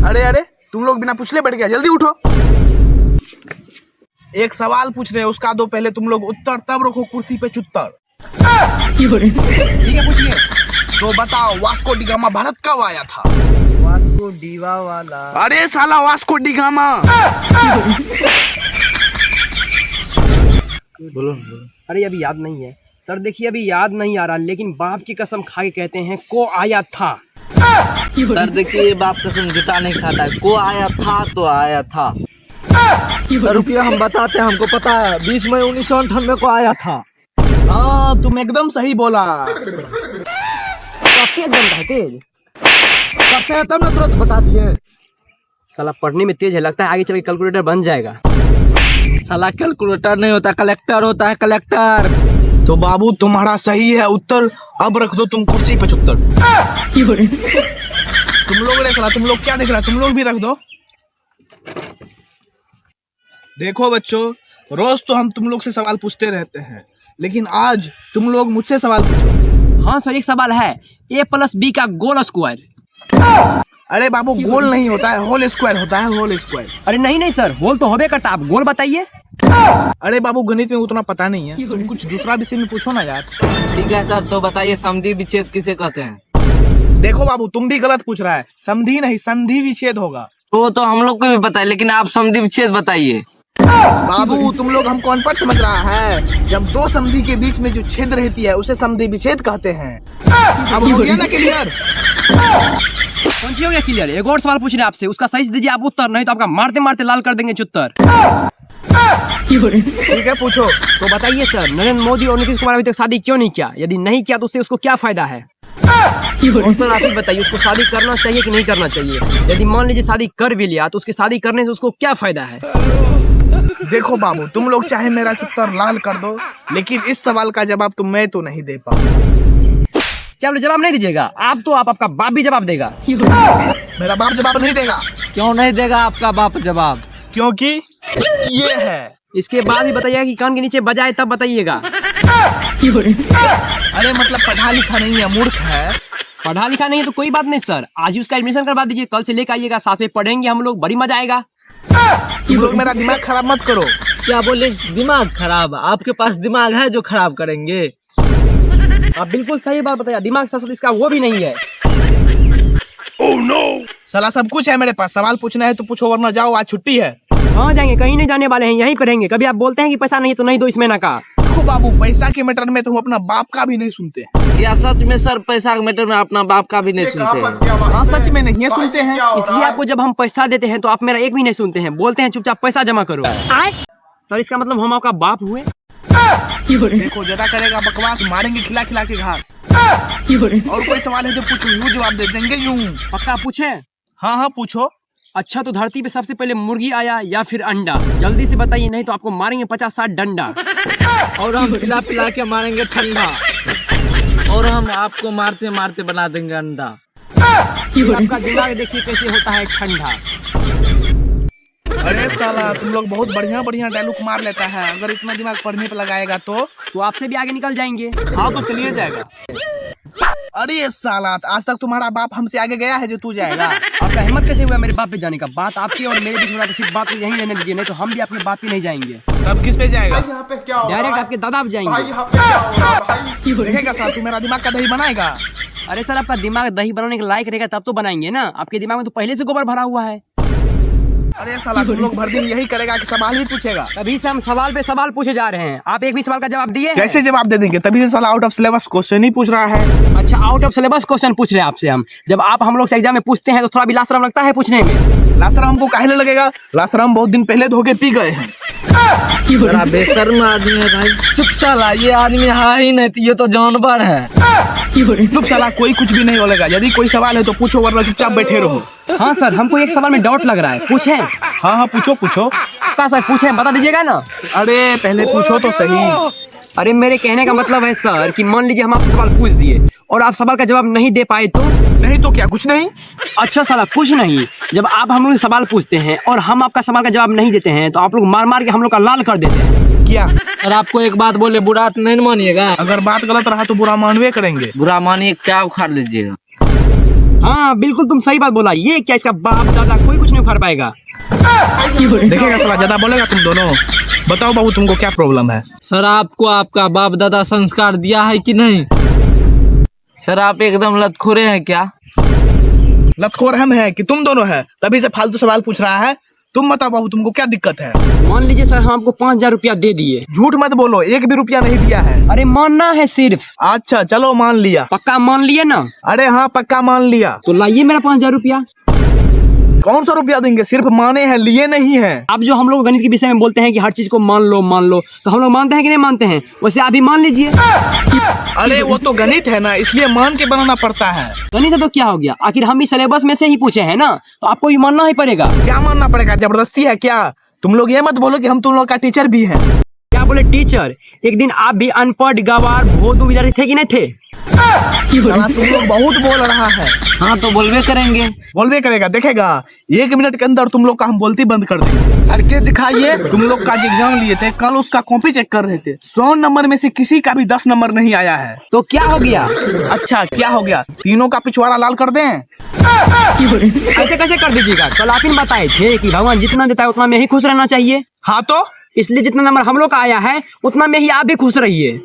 अरे अरे तुम लोग बिना पूछले बैठ गया, जल्दी उठो। एक सवाल पूछ रहे हैं, उसका दो पहले तुम लोग उत्तर, तब रखो कुर्सी पे चुत्तर। ठीक है पूछिए। तो बताओ वास्को डी गामा भारत कब आया था? वास्को डीवा वाला। अरे साला वास्को डी गामा। बोलो। अरे अभी याद नहीं है सर, देखिए अभी याद नहीं आ रहा, लेकिन बाप की कसम खा के कहते हैं को आया था। सर देखिए बाप कसम जुटा नहीं खाता है, को आया था तो आया था। रुपया हम बताते हैं, हमको पता है 20 मई 1998 को आया था। हाँ तुम एकदम सही बोला। काफी एकदम तेज करते हैं तब ना तुरंत बता दिए। साला पढ़ने में तेज है, लगता है आगे चल के कैलकुलेटर बन जाएगा। साला कैलकुलेटर नहीं होता, कलेक्टर होता है, कलेक्टर। तो बाबू तुम्हारा सही है उत्तर, अब रख दो तुम कुर्सी पे चुत्तर। तुम लोग ने साला, तुम लोग क्या देख रहा, तुम लोग भी रख दो। देखो बच्चों, रोज तो हम तुम लोग से सवाल पूछते रहते हैं, लेकिन आज तुम लोग मुझसे सवाल पूछो। हाँ सर, एक सवाल है, a+b का गोल स्क्वायर। अरे बाबू गोल नहीं होता है, होल स्क्वायर होता है, होल स्क्वायर। अरे नहीं सर, होल तो होबे करता, आप गोल बताइए। अरे बाबू गणित में उतना पता नहीं है, तुम कुछ दूसरा विषय में पूछो ना यार। ठीक है सर, तो बताइए समद्वि विच्छेद किसे कहते हैं? देखो बाबू तुम भी गलत पूछ रहा है, समधी नहीं संधि विच्छेद होगा। वो तो हम लोग को भी पता है, लेकिन आप समद्वि विच्छेद बताइए। बाबू तुम लोग हमको अनपढ़ समझ रहा है, जब दो संधि के बीच में जो छेद रहती है उसे संधि विच्छेद कहते हैं। अब हो गया ना क्लियर? कौन सी हो गया क्लियर? एक और सवाल पूछ रहे हैं आपसे, उसका सही से दीजिए आप उत्तर, नहीं तो आपका मारते मारते लाल कर देंगे चुत्तर। ठीक है पूछो। तो बताइए सर, नरेंद्र मोदी और नीतीश कुमार अभी तक शादी क्यों नहीं किया? यदि नहीं किया तो उससे उसको क्या फायदा है? और सर आप ही बताइए, उसको शादी करना चाहिए कि नहीं करना चाहिए? यदि मान लीजिए शादी कर भी लिया तो उसकी शादी करने से उसको क्या फायदा है? देखो बाबू तुम लोग चाहे मेरा चुत्तर लाल कर दो, लेकिन इस सवाल का जवाब तो मैं तो नहीं दे पाऊंगा। चलो जवाब नहीं दीजिएगा आप, तो आपका बाप भी जवाब देगा। मेरा बाप जवाब नहीं देगा। क्यों नहीं देगा आपका बाप जवाब? क्योंकि ये है। इसके बाद भी बताइएगा कि कान के नीचे बजाए तब बताइएगा। अरे मतलब पढ़ा लिखा नहीं है, मूर्ख है। पढ़ा लिखा नहीं है तो कोई बात नहीं सर, आज ही उसका एडमिशन करवा दीजिए, कल से लेकर आइएगा, साथ में पढ़ेंगे हम लोग, बड़ी मजा आएगा। तुम लोग मेरा दिमाग खराब मत करो। क्या बोले? दिमाग खराब? आपके पास दिमाग है जो खराब करेंगे? आप बिल्कुल सही बात बताया, दिमाग साथ इसका वो भी नहीं है। Oh no! साला सब कुछ है मेरे पास, सवाल पूछना है तो पूछो, वरना जाओ, आज छुट्टी है। हाँ जाएंगे, कहीं नहीं जाने वाले हैं, यहीं पर रहेंगे। कभी आप बोलते हैं कि पैसा नहीं तो नहीं दो इस महीना का। देखो बाबू पैसा के मैटर में तुम अपना बाप का भी नहीं सुनते। क्या सच में सर पैसा के मैटर में अपना बाप का भी नहीं सुनते हैं? हाँ सच में नहीं है, सुनते हैं। इसलिए आपको जब हम पैसा देते हैं तो आप मेरा एक भी नहीं सुनते हैं, बोलते हैं चुपचाप पैसा जमा करो। सर इसका मतलब हम आपका बाप हुए? देखो ज्यादा करेगा बकवास, मारेंगे खिला खिला के घास। और कोई सवाल है तो पूछो, यूं जवाब दे देंगे यूं। पक्का पूछे? हाँ हाँ पूछो। अच्छा तो धरती पे सबसे पहले मुर्गी आया या फिर अंडा? जल्दी से बताइए, नहीं तो आपको मारेंगे 50-60 डंडा। और हम पिला पिला के मारेंगे ठंडा, और हम आपको मारते मारते बना देंगे अंडा। आपका दिमाग देखिए कैसे होता है ठंडा। अरे साला तुम लोग बहुत बढ़िया बढ़िया डायलॉग मार लेता है, अगर इतना दिमाग पढ़ने पे लगाएगा तो आपसे भी आगे निकल जाएंगे। हाँ तो चलिए जाएगा। अरे साला आज तक तुम्हारा बाप हमसे आगे गया है जो तू जाएगा? आपका हिम्मत कैसे हुआ मेरे बाप पे जाने का? बात आपकी और मेरे बीच में तो सिर्फ बात यहीं रहने दीजिए, नहीं तो हम भी अपने बाप पे नहीं जाएंगे। तब किस पे जाएगा? डायरेक्ट आपके दादा पे जाएंगे। देखेगा साला तू मेरा दिमाग का दही बनाएगा। अरे सर आपका दिमाग दही बनाने के लायक रहेगा तब तो बनाएंगे ना, आपके दिमाग में तो पहले से गोबर भरा हुआ है। अरे साला तुम लोग भर दिन यही करेगा कि सवाल ही पूछेगा। तभी से हम सवाल पे सवाल पूछे जा रहे हैं, आप एक भी सवाल का जवाब दिए? कैसे जवाब दे देंगे? तभी से साला आउट ऑफ सिलेबस क्वेश्चन ही पूछ रहा है। अच्छा आउट ऑफ सिलेबस क्वेश्चन पूछ रहे हैं आपसे हम? जब आप हम लोग से एग्जाम में पूछते हैं तो थोड़ा भी लाशरम लगता है पूछने में। लाशरम हमको काहे लगेगा? लाशरम बहुत दिन पहले धो के पी गए हैं। बड़ा बेशर्म आदमी है भाई। चुप साला, ये आदमी है ही नहीं, ये तो जानवर है। चुप साला, कोई कुछ भी नहीं बोलेगा। यदि कोई सवाल है तो पूछो, वरना चुपचाप बैठे रहो। हाँ सर, हमको एक सवाल में डाउट लग रहा है, पूछें? हाँ हाँ पूछो पूछो। क्या सर पूछें, बता दीजिएगा ना? अरे पहले पूछो तो सही। अरे मेरे कहने का मतलब है सर कि मान लीजिए हम आपसे सवाल पूछ दिए और आप सवाल का जवाब नहीं दे पाए तो? नहीं तो क्या, कुछ नहीं। अच्छा साला कुछ नहीं, जब आप हम लोग सवाल पूछते हैं और हम आपका सवाल का जवाब नहीं देते हैं तो आप लोग मार मार के हम लोग का लाल कर देते हैं। किया। और आपको एक बात बोले, बुरा तो नहीं मानिएगा। अगर बात गलत रहा तो बुरा मानवे करेंगे। बुरा मानिए, क्या उखाड़ लीजिएगा। हाँ बिल्कुल तुम सही बात बोला। ये क्या इसका बाप दादा कोई कुछ नहीं उखाड़ पाएगा। देखेगा साला, ज्यादा बोलेगा तुम दोनों। बताओ बाबू तुमको क्या प्रॉब्लम है? सर आपको आपका बाप दादा संस्कार दिया है कि नहीं? सर आप एकदम लतखोरे हैं क्या? लतखोर हम है कि तुम दोनों है? तभी से फालतू सवाल पूछ रहा है। तुम बताओ बाबू तुमको क्या दिक्कत है? मान लीजिए सर हम आपको 5,000 रुपया दे दिए। झूठ मत बोलो, एक भी रुपया नहीं दिया है। अरे मानना है सिर्फ। अच्छा चलो मान लिया। पक्का मान लिए ना? अरे हाँ पक्का मान लिया। तो लाइए मेरा 5,000 रुपया। कौन सा रुपया देंगे? सिर्फ माने हैं, लिए नहीं है। अब जो हम लोग गणित के विषय में बोलते हैं कि हर चीज को मान लो, तो हम लोग मानते हैं कि नहीं मानते हैं? वैसे आप भी मान लीजिए। अरे वो तो गणित है ना, इसलिए मान के बनाना पड़ता है। गणित है तो क्या हो गया? आखिर हम भी सिलेबस में से ही पूछे हैं ना, तो आपको भी मानना ही पड़ेगा। क्या मानना पड़ेगा? जबरदस्ती है क्या? तुम लोग ये मत बोलो कि हम तुम लोग का टीचर भी हैं। क्या बोले टीचर? एक दिन आप भी अनपढ़ गवार भोदू विद्यार्थी थे कि नहीं थे? साला तुम लोग बहुत बोल रहा है। हाँ तो बोलबे करेंगे। बोलबे करेगा, देखेगा 1 मिनट के अंदर तुम लोग का हम बोलती बंद कर देंगे। करके दिखाइए। तुम लोग का जो एग्जाम लिए थे कल, उसका कॉपी चेक कर रहे थे। 100 नंबर में से किसी का भी 10 नंबर नहीं आया है। तो क्या हो गया? अच्छा क्या हो गया? तीनों का पिछवाड़ा लाल कर दें? ऐसे कैसे कर दीजिएगा? कल आप ही बताए थे कि भगवान जितना देता है उतना में ही खुश रहना चाहिए। हाँ तो इसलिए जितना नंबर हम लोग का आया है उतना में ही आप भी खुश रहिए।